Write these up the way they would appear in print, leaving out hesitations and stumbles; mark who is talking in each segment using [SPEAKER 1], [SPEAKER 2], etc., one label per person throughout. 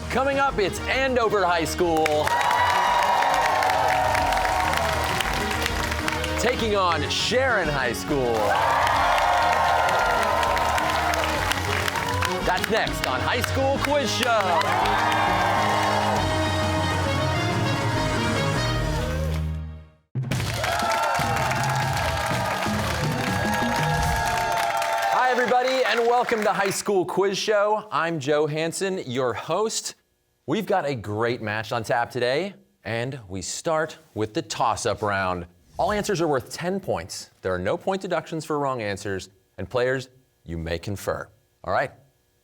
[SPEAKER 1] Coming up, it's Andover High School taking on Sharon High School. That's next on High School Quiz Show. Hi, everybody, and welcome to High School Quiz Show. I'm Joe Hanson, your host. We've got a great match on tap today, and we start with the toss-up round. All answers are worth 10 points. There are no point deductions for wrong answers, and players, you may confer. All right,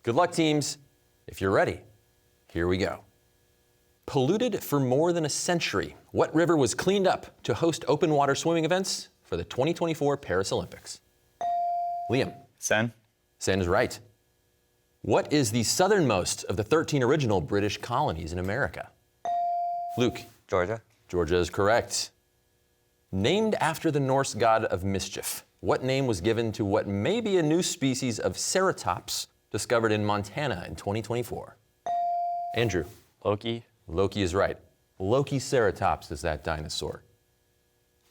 [SPEAKER 1] good luck, teams. If you're ready, here we go. Polluted for more than a century, what river was cleaned up to host open water swimming events for the 2024 Paris Olympics? Liam.
[SPEAKER 2] Seine.
[SPEAKER 1] Seine is right. What is the southernmost of the 13 original British colonies in America? Luke.
[SPEAKER 2] Georgia.
[SPEAKER 1] Georgia is correct. Named after the Norse god of mischief, what name was given to what may be a new species of ceratops discovered in Montana in 2024? Andrew.
[SPEAKER 2] Loki.
[SPEAKER 1] Loki is right. Lokiceratops is that dinosaur.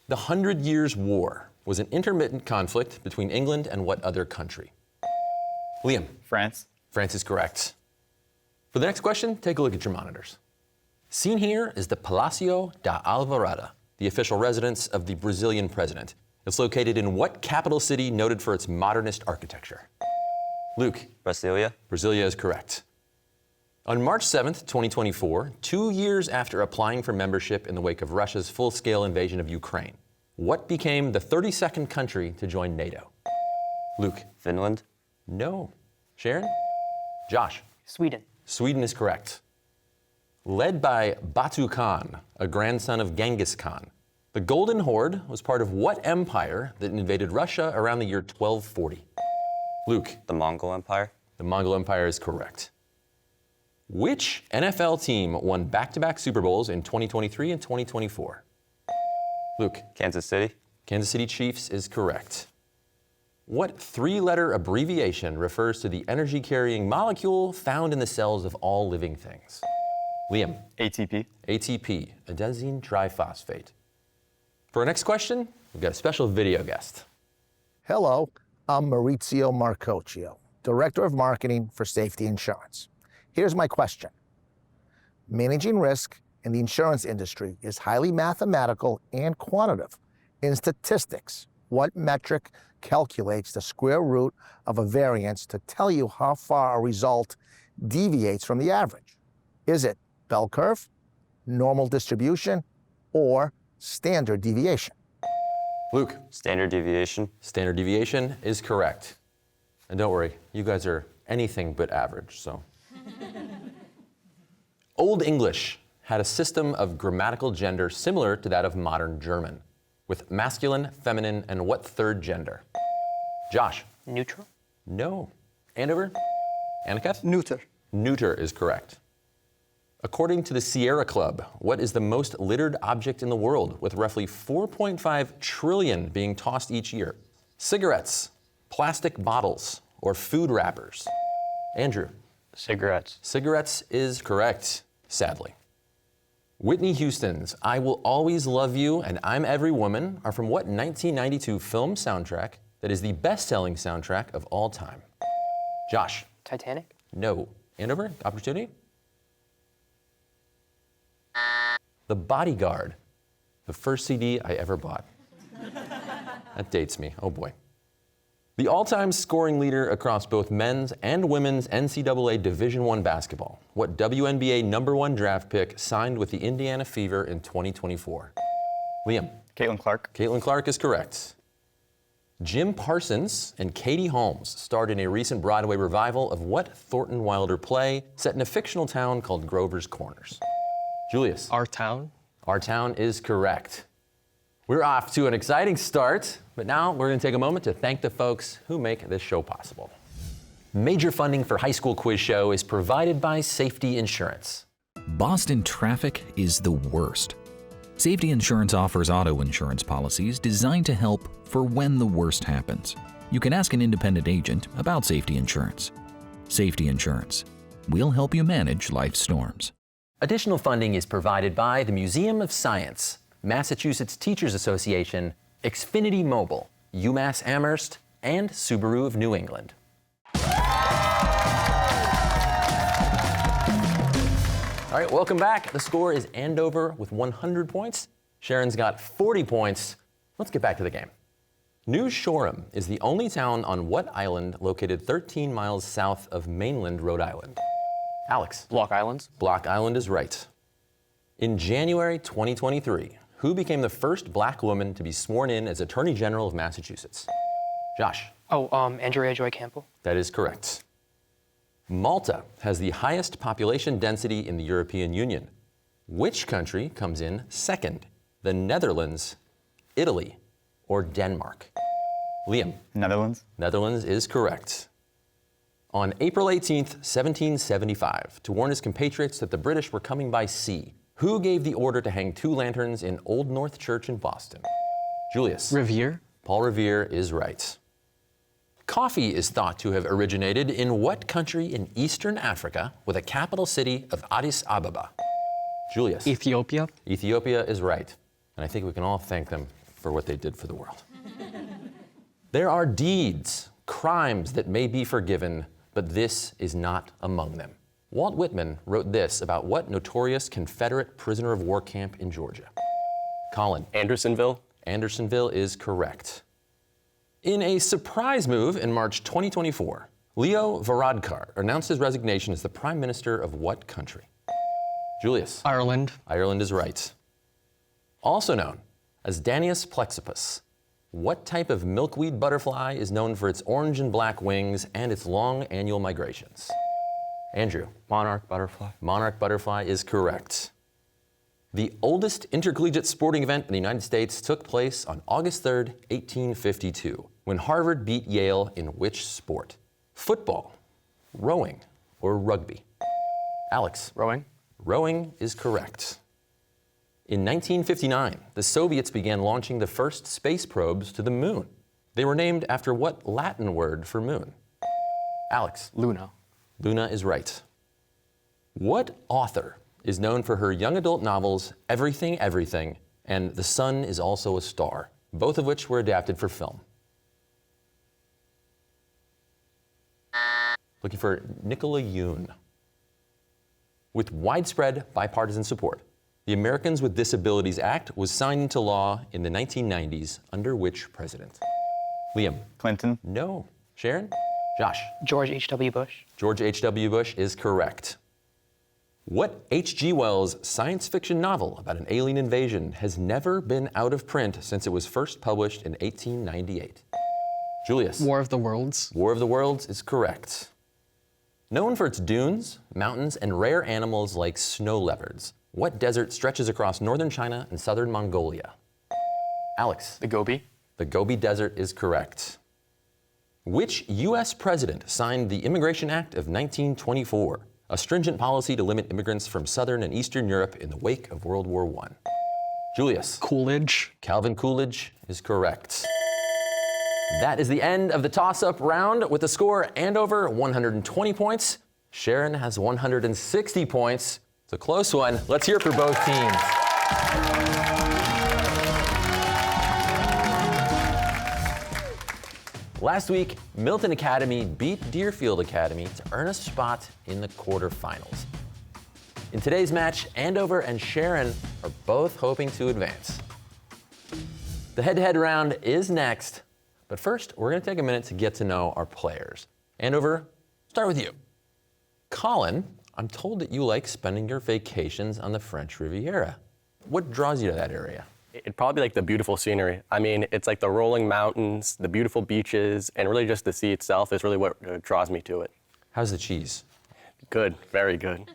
[SPEAKER 1] The 100 Years' War was an intermittent conflict between England and what other country? Liam.
[SPEAKER 2] France.
[SPEAKER 1] France is correct. For the next question, take a look at your monitors. Seen here is the Palácio da Alvorada, the official residence of the Brazilian president. It's located in what capital city noted for its modernist architecture? Luke.
[SPEAKER 2] Brasilia.
[SPEAKER 1] Brasilia is correct. On March 7th, 2024, 2 years after applying for membership in the wake of Russia's full-scale invasion of Ukraine, what became the 32nd country to join NATO? Luke.
[SPEAKER 2] Finland.
[SPEAKER 1] No. Sharon? Josh?
[SPEAKER 3] Sweden.
[SPEAKER 1] Sweden is correct. Led by Batu Khan, a grandson of Genghis Khan, the Golden Horde was part of what empire that invaded Russia around the year 1240? Luke.
[SPEAKER 2] The Mongol Empire.
[SPEAKER 1] The Mongol Empire is correct. Which NFL team won back-to-back Super Bowls in 2023 and 2024? Luke.
[SPEAKER 2] Kansas City.
[SPEAKER 1] Kansas City Chiefs is correct. What three-letter abbreviation refers to the energy-carrying molecule found in the cells of all living things? Liam.
[SPEAKER 2] ATP.
[SPEAKER 1] ATP, adenosine triphosphate. For our next question, we've got a special video guest.
[SPEAKER 4] Hello, I'm Maurizio Marcocchio, Director of Marketing for Safety Insurance. Here's my question. Managing risk in the insurance industry is highly mathematical and quantitative. In statistics, what metric calculates the square root of a variance to tell you how far a result deviates from the average? Is it bell curve, normal distribution, or standard deviation?
[SPEAKER 1] Luke.
[SPEAKER 2] Standard deviation.
[SPEAKER 1] Standard deviation is correct. And don't worry, you guys are anything but average, so. Old English had a system of grammatical gender similar to that of modern German, with masculine, feminine, and what third gender? Josh.
[SPEAKER 3] Neutral.
[SPEAKER 1] No. Andover? Annika?
[SPEAKER 5] Neuter.
[SPEAKER 1] Neuter is correct. According to the Sierra Club, what is the most littered object in the world, with roughly 4.5 trillion being tossed each year? Cigarettes, plastic bottles, or food wrappers? Andrew.
[SPEAKER 2] Cigarettes.
[SPEAKER 1] Cigarettes is correct, sadly. Whitney Houston's I Will Always Love You and I'm Every Woman are from what 1992 film soundtrack that is the best-selling soundtrack of all time? Josh.
[SPEAKER 3] Titanic.
[SPEAKER 1] No. Andover, opportunity? The Bodyguard, the first CD I ever bought. That dates me, oh boy. The all-time scoring leader across both men's and women's NCAA Division I basketball, what WNBA #1 draft pick signed with the Indiana Fever in 2024? Liam.
[SPEAKER 2] Caitlin Clark.
[SPEAKER 1] Caitlin Clark is correct. Jim Parsons and Katie Holmes starred in a recent Broadway revival of what Thornton Wilder play set in a fictional town called Grover's Corners? Julius.
[SPEAKER 3] Our Town.
[SPEAKER 1] Our Town is correct. We're off to an exciting start, but now we're going to take a moment to thank the folks who make this show possible. Major funding for High School Quiz Show is provided by Safety Insurance.
[SPEAKER 6] Boston traffic is the worst. Safety Insurance offers auto insurance policies designed to help for when the worst happens. You can ask an independent agent about safety insurance. Safety Insurance. we'll help you manage life's storms.
[SPEAKER 1] Additional funding is provided by the Museum of Science, Massachusetts Teachers Association, Xfinity Mobile, UMass Amherst, and Subaru of New England. All right, welcome back. The score is Andover with 100 points. Sharon's got 40 points. Let's get back to the game. New Shoreham is the only town on what island located 13 miles south of mainland Rhode Island? Alex.
[SPEAKER 2] Block Islands.
[SPEAKER 1] Block Island is right. In January 2023, who became the first black woman to be sworn in as Attorney General of Massachusetts? Josh.
[SPEAKER 3] Andrea Joy Campbell.
[SPEAKER 1] That is correct. Malta has the highest population density in the European Union. Which country comes in second? The Netherlands, Italy, or Denmark? Liam.
[SPEAKER 2] Netherlands.
[SPEAKER 1] Netherlands is correct. On April 18th, 1775, to warn his compatriots that the British were coming by sea, who gave the order to hang 2 lanterns in Old North Church in Boston? Julius.
[SPEAKER 3] Revere.
[SPEAKER 1] Paul Revere is right. Coffee is thought to have originated in what country in Eastern Africa with a capital city of Addis Ababa? Julius.
[SPEAKER 3] Ethiopia.
[SPEAKER 1] Ethiopia is right. And I think we can all thank them for what they did for the world. There are deeds, crimes that may be forgiven, but this is not among them. Walt Whitman wrote this about what notorious Confederate prisoner of war camp in Georgia? Colin.
[SPEAKER 2] Andersonville.
[SPEAKER 1] Andersonville is correct. In a surprise move in March 2024, Leo Varadkar announced his resignation as the Prime Minister of what country? Julius.
[SPEAKER 3] Ireland.
[SPEAKER 1] Ireland is right. Also known as Danius plexippus, what type of milkweed butterfly is known for its orange and black wings and its long annual migrations? Andrew.
[SPEAKER 2] Monarch butterfly.
[SPEAKER 1] Monarch butterfly is correct. The oldest intercollegiate sporting event in the United States took place on August 3rd, 1852, when Harvard beat Yale in which sport? Football, rowing, or rugby? Alex.
[SPEAKER 2] Rowing.
[SPEAKER 1] Rowing is correct. In 1959, the Soviets began launching the first space probes to the moon. They were named after what Latin word for moon? Alex.
[SPEAKER 3] Luna.
[SPEAKER 1] Luna is right. What author is known for her young adult novels Everything, Everything and The Sun is Also a Star, both of which were adapted for film? Looking for Nicola Yoon. With widespread bipartisan support, the Americans with Disabilities Act was signed into law in the 1990s under which president? Liam.
[SPEAKER 2] Clinton.
[SPEAKER 1] No. Sharon? Josh.
[SPEAKER 3] George H.W. Bush.
[SPEAKER 1] George H.W. Bush is correct. What H.G. Wells' science fiction novel about an alien invasion has never been out of print since it was first published in 1898? Julius.
[SPEAKER 3] War of the Worlds.
[SPEAKER 1] War of the Worlds is correct. Known for its dunes, mountains, and rare animals like snow leopards, what desert stretches across northern China and southern Mongolia? Alex.
[SPEAKER 3] The Gobi.
[SPEAKER 1] The Gobi Desert is correct. Which U.S. president signed the Immigration Act of 1924, a stringent policy to limit immigrants from Southern and Eastern Europe in the wake of World War I? Julius.
[SPEAKER 3] Coolidge.
[SPEAKER 1] Calvin Coolidge is correct. That is the end of the toss-up round with the score Andover 120 points. Sharon has 160 points. It's a close one. Let's hear it for both teams. Last week, Milton Academy beat Deerfield Academy to earn a spot in the quarterfinals. In today's match, Andover and Sharon are both hoping to advance. The head-to-head round is next, but first, we're going to take a minute to get to know our players. Andover, start with you. Colin, I'm told that you like spending your vacations on the French Riviera. What draws you to that area?
[SPEAKER 5] It'd probably be like the beautiful scenery. I mean, it's like the rolling mountains, the beautiful beaches, and really just the sea itself is really what draws me to it.
[SPEAKER 1] How's the cheese?
[SPEAKER 5] Good, very good.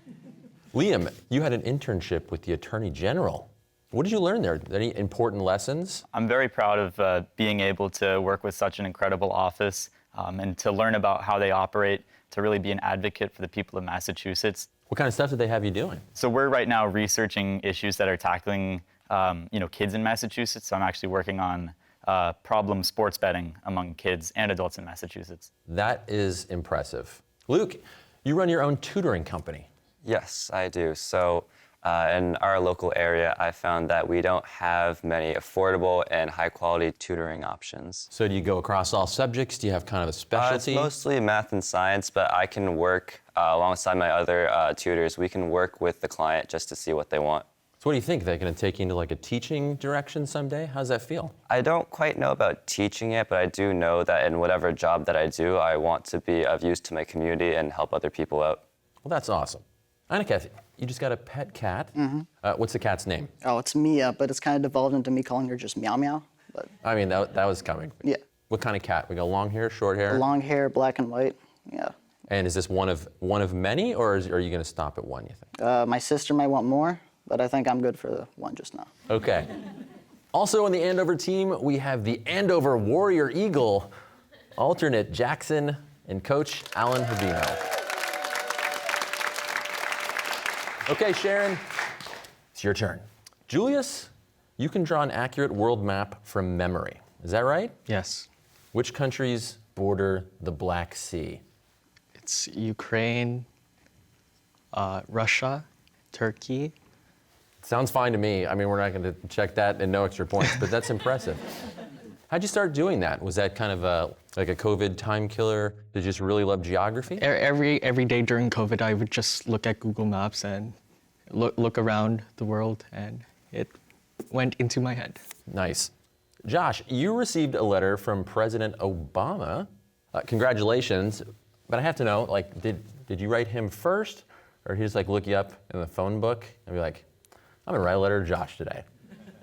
[SPEAKER 1] Liam, you had an internship with the Attorney General. What did you learn there? Any important lessons?
[SPEAKER 7] I'm very proud of being able to work with such an incredible office and to learn about how they operate, to really be an advocate for the people of Massachusetts.
[SPEAKER 1] What kind of stuff did they have you doing?
[SPEAKER 7] So we're right now researching issues that are tackling kids in Massachusetts. So I'm actually working on problem sports betting among kids and adults in Massachusetts.
[SPEAKER 1] That is impressive. Luke, You run your own tutoring company.
[SPEAKER 2] Yes, I do. So in our local area, I found that we don't have many affordable and high-quality tutoring options.
[SPEAKER 1] So do you go across all subjects? Do you have kind of a
[SPEAKER 2] It's
[SPEAKER 1] specialty?
[SPEAKER 2] mostly math and science, but I can work alongside my other tutors. We can work with the client just to see what they want.
[SPEAKER 1] So what do you think? They're going to take you into like a teaching direction someday? How's that feel?
[SPEAKER 2] I don't quite know about teaching it, but I do know that in whatever job that I do, I want to be of use to my community and help other people out.
[SPEAKER 1] Well, that's awesome. Annika, you just got a pet cat. What's the cat's name?
[SPEAKER 8] Oh, it's Mia, but it's kind of devolved into me calling her just Meow Meow. But
[SPEAKER 1] I mean, that was coming.
[SPEAKER 8] yeah,
[SPEAKER 1] What kind of cat? We got long hair, short hair?
[SPEAKER 8] long hair, black and white. Yeah.
[SPEAKER 1] And is this one of many, or are you going to stop at one, you think?
[SPEAKER 8] My sister might want more, but I think I'm good for the one just now.
[SPEAKER 1] Okay. Also on the Andover team, we have the Andover Warrior Eagle, alternate Jackson, and coach Alan Habino. Okay, Sharon, it's your turn. Julius, you can draw an accurate world map from memory. Is that right?
[SPEAKER 3] Yes.
[SPEAKER 1] Which countries border the Black Sea?
[SPEAKER 3] It's Ukraine, Russia, Turkey.
[SPEAKER 1] Sounds fine to me. I mean, we're not going to check that and no extra points, but that's impressive. How'd you start doing that? Was that kind of like a COVID time killer? Did you just really love geography?
[SPEAKER 3] Every day during COVID, I would just look at Google Maps and look around the world, and it went into my head.
[SPEAKER 1] Nice. Josh, you received a letter from President Obama. Congratulations. But I have to know, like, did you write him first, or he just like look you up in the phone book and be like, I'm gonna write a letter to Josh today?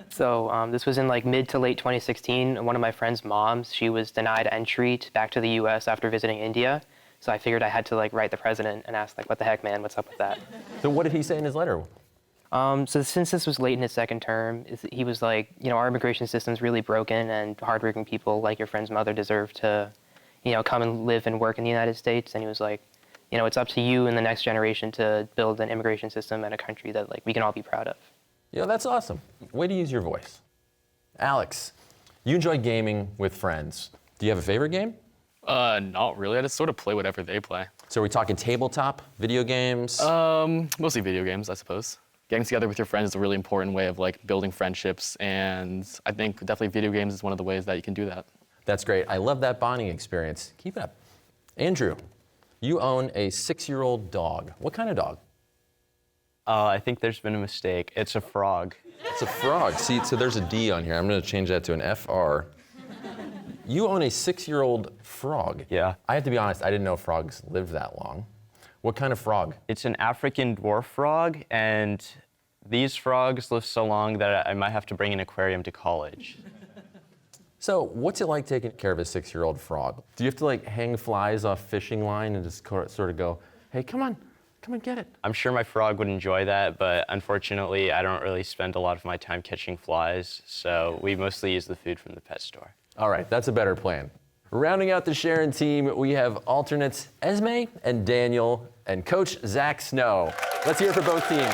[SPEAKER 3] So this was in like mid to late 2016. One of my friend's moms, she was denied entry back to the U.S. after visiting India. So I figured I had to like write the president and ask like, what the heck, man, what's up with that?
[SPEAKER 1] So what did he say in his letter?
[SPEAKER 3] So since this was late in his second term, he was like, our immigration system's really broken, and hardworking people like your friend's mother deserve to, come and live and work in the United States. And he was like, it's up to you and the next generation to build an immigration system and a country that like we can all be proud of.
[SPEAKER 1] Yeah, that's awesome. Way to use your voice. Alex, you enjoy gaming with friends. Do you have a favorite game?
[SPEAKER 9] Not really. I just sort of play whatever they play.
[SPEAKER 1] So are we talking tabletop, video games?
[SPEAKER 9] Mostly video games, I suppose. Getting together with your friends is a really important way of like building friendships, and I think definitely video games is one of the ways that you can do that.
[SPEAKER 1] That's great. I love that bonding experience. Keep it up. Andrew, you own a 6-year-old dog. What kind of dog?
[SPEAKER 2] I think there's been a mistake. It's a frog.
[SPEAKER 1] It's a frog. See, so there's a D on here. I'm going to change that to an FR. You own a 6-year-old frog.
[SPEAKER 2] Yeah.
[SPEAKER 1] I have to be honest, I didn't know frogs lived that long. What kind of frog?
[SPEAKER 2] It's an African dwarf frog, and these frogs live so long that I might have to bring an aquarium to college.
[SPEAKER 1] So what's it like taking care of a 6-year-old frog? Do you have to like hang flies off fishing line and just sort of go, hey, come on, get it?
[SPEAKER 2] I'm sure my frog would enjoy that, but unfortunately, I don't really spend a lot of my time catching flies, so we mostly use the food from the pet store.
[SPEAKER 1] All right, that's a better plan. Rounding out the Sharon team, we have alternates Esme and Daniel and Coach Zach Snow. Let's hear it for both teams.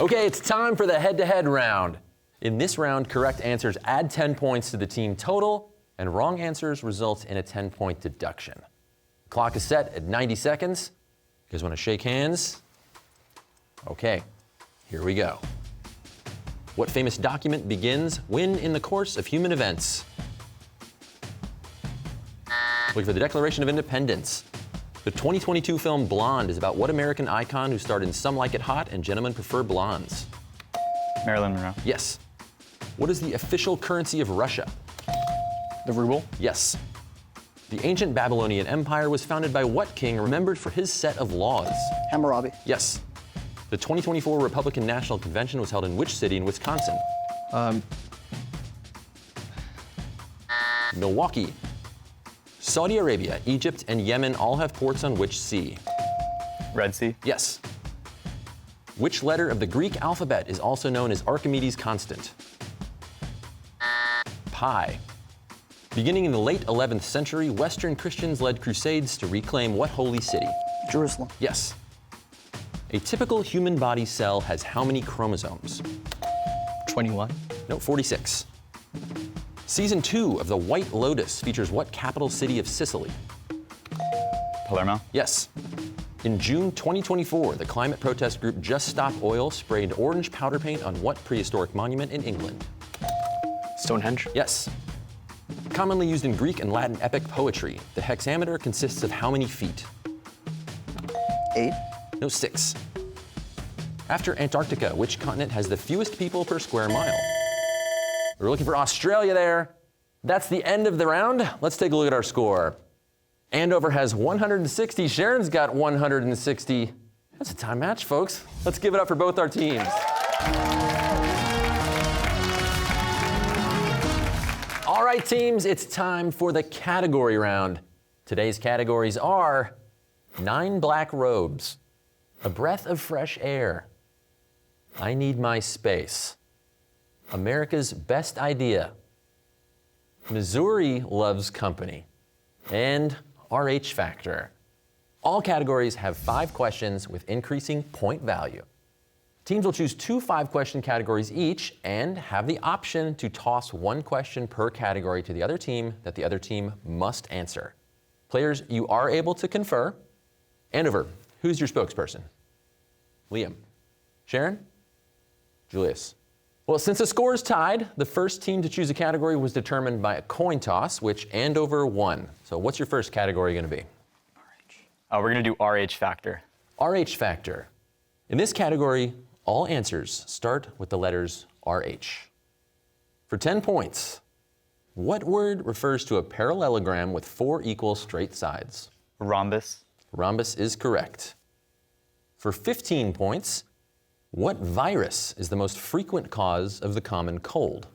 [SPEAKER 1] Okay, it's time for the head-to-head round. In this round, correct answers add 10 points to the team total, and wrong answers result in a 10-point deduction. Clock is set at 90 seconds. You guys want to shake hands? Okay, here we go. What famous document begins, when in the course of human events? Look for the Declaration of Independence. The 2022 film Blonde is about what American icon who starred in Some Like It Hot and Gentlemen Prefer Blondes?
[SPEAKER 7] Marilyn Monroe.
[SPEAKER 1] Yes. What is the official currency of Russia?
[SPEAKER 9] The ruble?
[SPEAKER 1] Yes. The ancient Babylonian Empire was founded by what king remembered for his set of laws?
[SPEAKER 8] Hammurabi.
[SPEAKER 1] Yes. The 2024 Republican National Convention was held in which city in Wisconsin? Milwaukee. Saudi Arabia, Egypt, and Yemen all have ports on which sea?
[SPEAKER 7] Red Sea.
[SPEAKER 1] Yes. Which letter of the Greek alphabet is also known as Archimedes' constant? Pi. Beginning in the late 11th century, Western Christians led crusades to reclaim what holy city?
[SPEAKER 8] Jerusalem.
[SPEAKER 1] Yes. A typical human body cell has how many chromosomes?
[SPEAKER 3] 21.
[SPEAKER 1] No, 46. Season 2 of The White Lotus features what capital city of Sicily?
[SPEAKER 7] Palermo.
[SPEAKER 1] Yes. In June 2024, the climate protest group Just Stop Oil sprayed orange powder paint on what prehistoric monument in England?
[SPEAKER 5] Stonehenge.
[SPEAKER 1] Yes. Commonly used in Greek and Latin epic poetry, the hexameter consists of how many feet?
[SPEAKER 8] 8.
[SPEAKER 1] No, 6. After Antarctica, which continent has the fewest people per square mile? We're looking for Australia there. That's the end of the round. Let's take a look at our score. Andover has 160. Sharon's got 160. That's a tie match, folks. Let's give it up for both our teams. All right, teams, it's time for the category round. Today's categories are 9 black robes, a breath of fresh air, I need my space, America's best idea, Missouri loves company, and RH factor. All categories have 5 questions with increasing point value. Teams will choose 2 5-question categories each and have the option to toss 1 question per category to the other team that the other team must answer. Players, you are able to confer. Andover, who's your spokesperson? Liam. Sharon? Julius. Well, since the score is tied, the first team to choose a category was determined by a coin toss, which Andover won. So what's your first category going to be?
[SPEAKER 7] We're going to do RH factor.
[SPEAKER 1] RH factor. In this category, all answers start with the letters RH. For 10 points, what word refers to a parallelogram with 4 equal straight sides?
[SPEAKER 7] Rhombus.
[SPEAKER 1] Rhombus is correct. For 15 points, what virus is the most frequent cause of the common cold?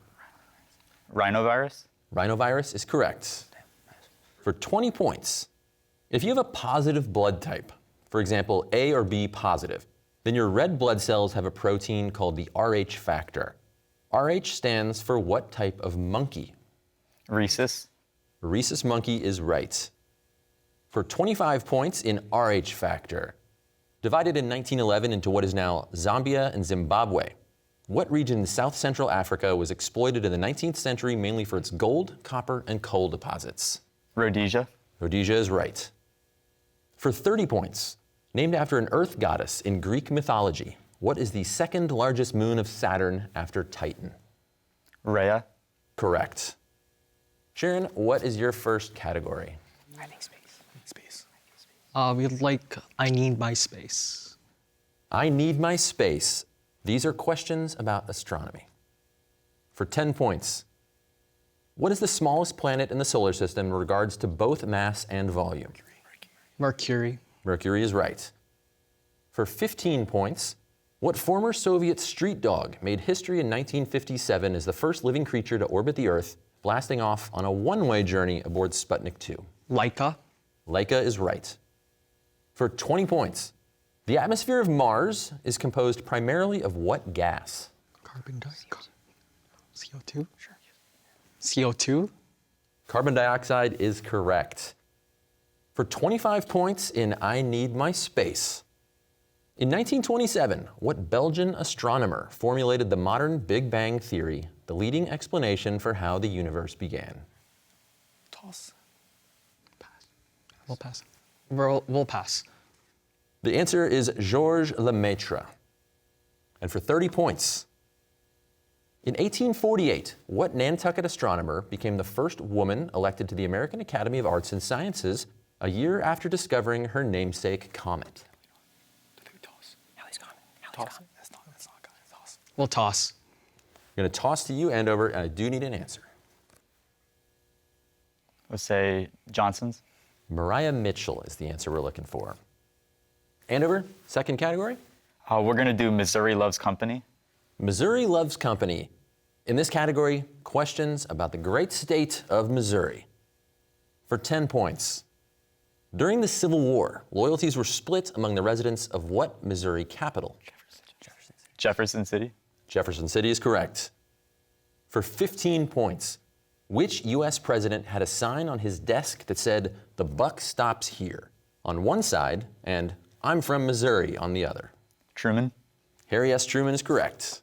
[SPEAKER 7] Rhinovirus.
[SPEAKER 1] Rhinovirus is correct. For 20 points, if you have a positive blood type, for example, A or B positive, then your red blood cells have a protein called the RH factor. RH stands for what type of monkey?
[SPEAKER 7] Rhesus.
[SPEAKER 1] Rhesus monkey is right. For 25 points in RH factor, divided in 1911 into what is now Zambia and Zimbabwe, what region in South Central Africa was exploited in the 19th century mainly for its gold, copper, and coal deposits?
[SPEAKER 7] Rhodesia.
[SPEAKER 1] Rhodesia is right. For 30 points, named after an earth goddess in Greek mythology, what is the second largest moon of Saturn after Titan?
[SPEAKER 7] Rhea.
[SPEAKER 1] Correct. Sharon, what is your first category?
[SPEAKER 10] I think space. We'd like I need my space.
[SPEAKER 1] I need my space. These are questions about astronomy. For 10 points, what is the smallest planet in the solar system in regards to both mass and volume?
[SPEAKER 10] Mercury.
[SPEAKER 1] Mercury is right. For 15 points, what former Soviet street dog made history in 1957 as the first living creature to orbit the Earth, blasting off on a one-way journey aboard Sputnik 2?
[SPEAKER 10] Laika.
[SPEAKER 1] Laika is right. For 20 points, the atmosphere of Mars is composed primarily of what gas?
[SPEAKER 10] Carbon dioxide. CO2? Sure. CO2?
[SPEAKER 1] Carbon dioxide is correct. For 25 points in I Need My Space. In 1927, what Belgian astronomer formulated the modern Big Bang theory, the leading explanation for how the universe began?
[SPEAKER 10] Toss. Pass. We'll pass. We'll pass.
[SPEAKER 1] The answer is Georges Lemaitre. And for 30 points, in 1848, what Nantucket astronomer became the first woman elected to the American Academy of Arts and Sciences a year after discovering her namesake comet?
[SPEAKER 10] Toss. We'll toss.
[SPEAKER 1] I'm going to toss to you, Andover, and I do need an answer.
[SPEAKER 7] Let's say Johnson's.
[SPEAKER 1] Mariah Mitchell is the answer we're looking for. Andover, second category?
[SPEAKER 7] We're going to do Missouri Loves Company.
[SPEAKER 1] Missouri loves company. In this category, questions about the great state of Missouri. For 10 points. During the Civil War, loyalties were split among the residents of what Missouri capital?
[SPEAKER 7] Jefferson City.
[SPEAKER 1] Jefferson City is correct. For 15 points, which U.S. president had a sign on his desk that said, "The buck stops here," on one side, and "I'm from Missouri" on the other?
[SPEAKER 7] Truman.
[SPEAKER 1] Harry S. Truman is correct.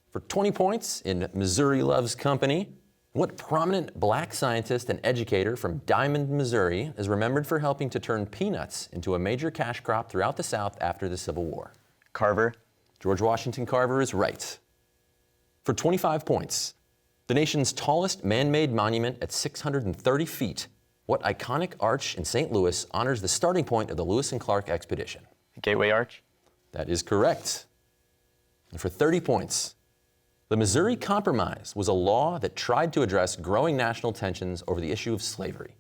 [SPEAKER 1] For 20 points in Missouri Loves Company, What prominent black scientist and educator from Diamond, Missouri is remembered for helping to turn peanuts into a major cash crop throughout the South after the Civil War?
[SPEAKER 7] Carver.
[SPEAKER 1] George Washington Carver is right. For 25 points, the nation's tallest man-made monument at 630 feet, what iconic arch in St. Louis honors the starting point of the Lewis and Clark expedition?
[SPEAKER 7] Gateway Arch.
[SPEAKER 1] That is correct. And for 30 points, the Missouri Compromise was a law that tried to address growing national tensions over the issue of slavery.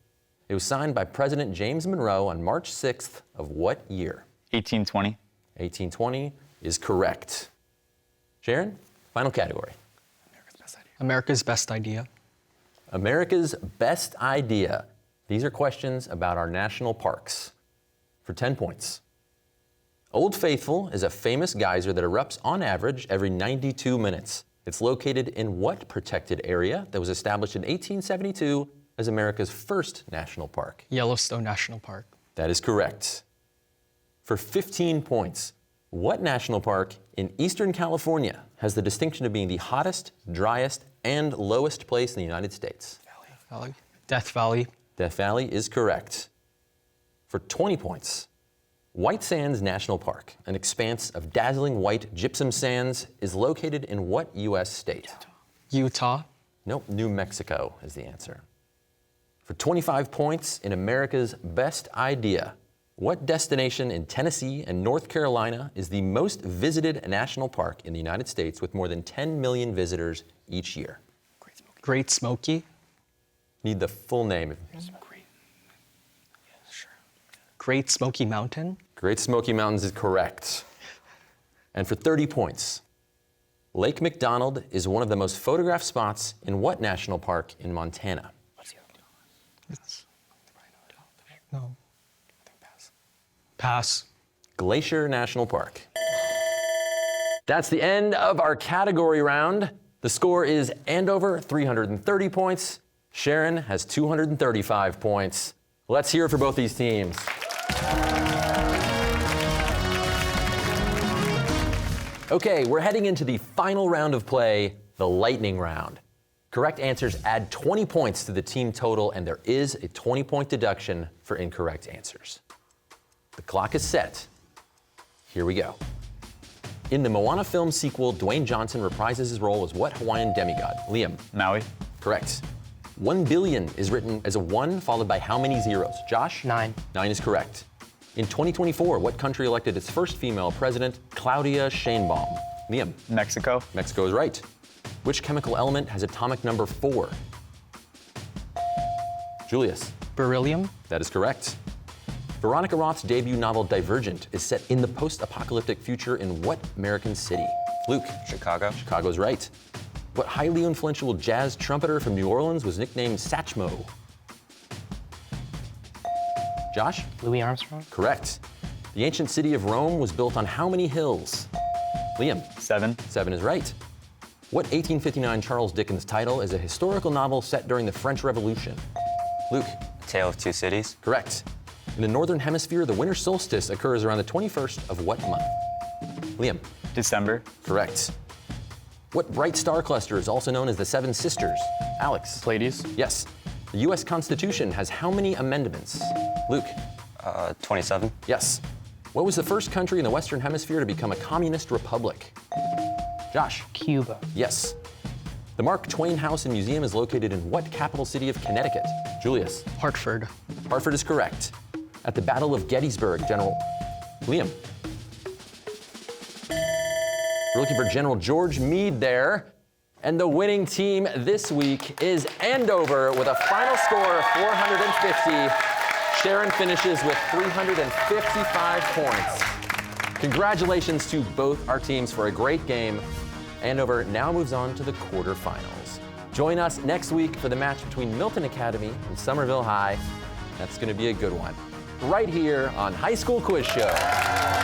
[SPEAKER 1] It was signed by President James Monroe on March 6th of what year?
[SPEAKER 7] 1820.
[SPEAKER 1] 1820 is correct. Sharon, final category.
[SPEAKER 10] America's best idea.
[SPEAKER 1] America's best idea. These are questions about our national parks. For 10 points. Old Faithful is a famous geyser that erupts on average every 92 minutes. It's located in what protected area that was established in 1872 as America's first national park?
[SPEAKER 10] Yellowstone National Park.
[SPEAKER 1] That is correct. For 15 points, what national park in Eastern California has the distinction of being the hottest, driest, and lowest place in the United States?
[SPEAKER 10] Valley. Death Valley.
[SPEAKER 1] Death Valley is correct. For 20 points, White Sands National Park, an expanse of dazzling white gypsum sands, is located in what U.S. state?
[SPEAKER 10] Utah.
[SPEAKER 1] Nope, New Mexico is the answer. For 25 points, in America's best idea, what destination in Tennessee and North Carolina is the most visited national park in the United States with more than 10 million visitors each year?
[SPEAKER 10] Great Smoky.
[SPEAKER 1] Need the full name.
[SPEAKER 10] Great Smoky Mountain.
[SPEAKER 1] Great Smoky Mountains is correct. And for 30 points, Lake McDonald is one of the most photographed spots in what national park in Montana?
[SPEAKER 10] No. Pass.
[SPEAKER 1] Glacier National Park. That's the end of our category round. The score is Andover, 330 points. Sharon has 235 points. Let's hear it for both these teams. Okay, we're heading into the final round of play, the lightning round. Correct answers add 20 points to the team total, and there is a 20-point deduction for incorrect answers. The clock is set. Here we go. In the Moana film sequel, Dwayne Johnson reprises his role as what Hawaiian demigod? Liam.
[SPEAKER 7] Maui.
[SPEAKER 1] Correct. 1 billion is written as a 1 followed by how many zeros? Josh?
[SPEAKER 3] 9.
[SPEAKER 1] 9 is correct. In 2024, what country elected its first female president? Claudia Sheinbaum. Liam.
[SPEAKER 7] Mexico.
[SPEAKER 1] Mexico is right. Which chemical element has atomic number 4? Julius.
[SPEAKER 10] Beryllium.
[SPEAKER 1] That is correct. Veronica Roth's debut novel Divergent is set in the post-apocalyptic future in what American city? Luke.
[SPEAKER 2] Chicago.
[SPEAKER 1] Chicago is right. What highly influential jazz trumpeter from New Orleans was nicknamed Satchmo? Josh?
[SPEAKER 3] Louis Armstrong.
[SPEAKER 1] Correct. The ancient city of Rome was built on how many hills? Liam?
[SPEAKER 7] 7.
[SPEAKER 1] 7 is right. What 1859 Charles Dickens title is a historical novel set during the French Revolution? Luke?
[SPEAKER 2] Tale of Two Cities.
[SPEAKER 1] Correct. In the Northern Hemisphere, the winter solstice occurs around the 21st of what month? Liam?
[SPEAKER 7] December.
[SPEAKER 1] Correct. What bright star cluster is also known as the Seven Sisters? Alex?
[SPEAKER 9] Pleiades.
[SPEAKER 1] Yes. The U.S. Constitution has how many amendments? Luke?
[SPEAKER 2] 27.
[SPEAKER 1] Yes. What was the first country in the Western Hemisphere to become a communist republic? Josh?
[SPEAKER 3] Cuba.
[SPEAKER 1] Yes. The Mark Twain House and Museum is located in what capital city of Connecticut? Julius?
[SPEAKER 10] Hartford.
[SPEAKER 1] Hartford is correct. At the Battle of Gettysburg, General... Liam? We're looking for General George Meade there. And the winning team this week is Andover with a final score of 450. Sharon finishes with 355 points. Congratulations to both our teams for a great game. Andover now moves on to the quarterfinals. Join us next week for the match between Milton Academy and Somerville High. That's going to be a good one. Right here on High School Quiz Show.